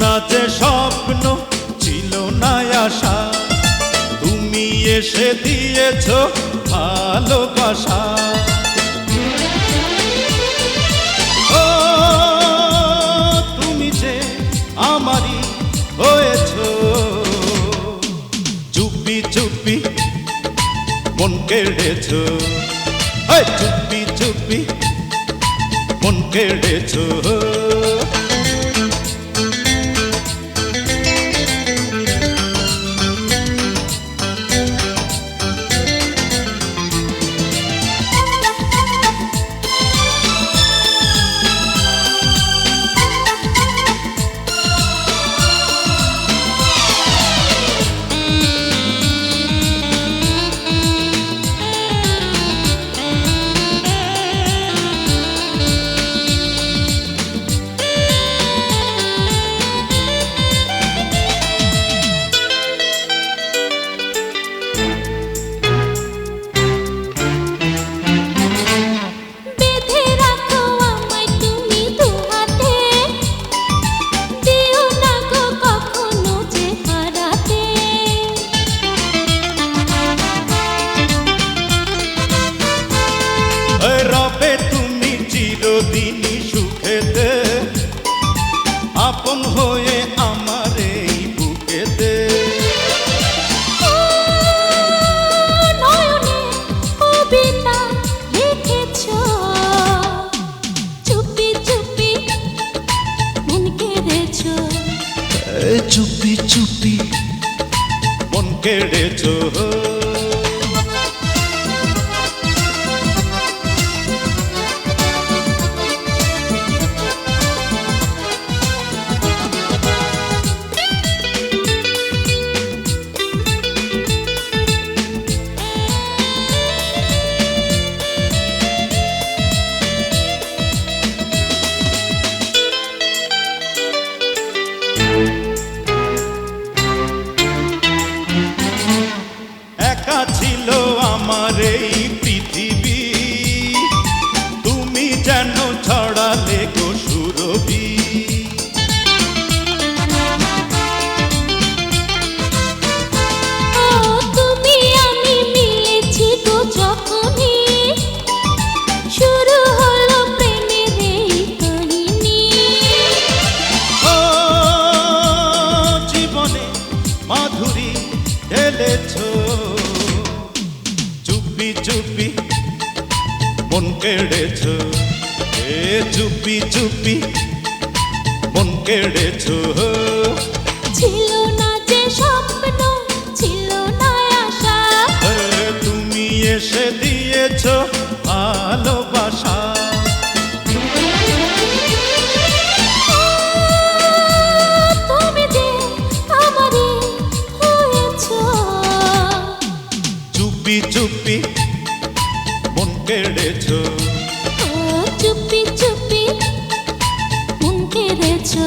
না যে স্বপ্ন ছিল না আশা, তুমি এসে দিয়েছো ভালোবাসা। ও তুমি যে আমারই হয়েছো, চুপি চুপি মন কেড়েছো, চুপি চুপি মন কেড়েছো। রবে তুমি চিরদিনই সুখেতে, আপন হয়ে আমার এই বুকেতে। নয়নে কবিতা লিখেছো, চুপি চুপি মন কেড়েছো, চুপি চুপি মন কেড়েছো। একা ছিল আমার এই পৃথিবী, তুমি যেন ছড়ালে গো সুরভি। তুমি আমি মিলেছি গো যখনই শুরু হলো প্রেমের এই কাহিনী। ও জীবনে মাধুরী ঢেলেছো, চুপি চুপি মন কেড়েছো, চুপি চুপি মন কেড়েছো। ছিল না যে স্বপ্ন ছিল না আশা, তুমি এসে দিয়েছো ভালোবাসা। তুমি যে আমারই হয়েছো, চুপি চুপি মন কেড়েছো, চুপি চুপি মন কেড়েছো।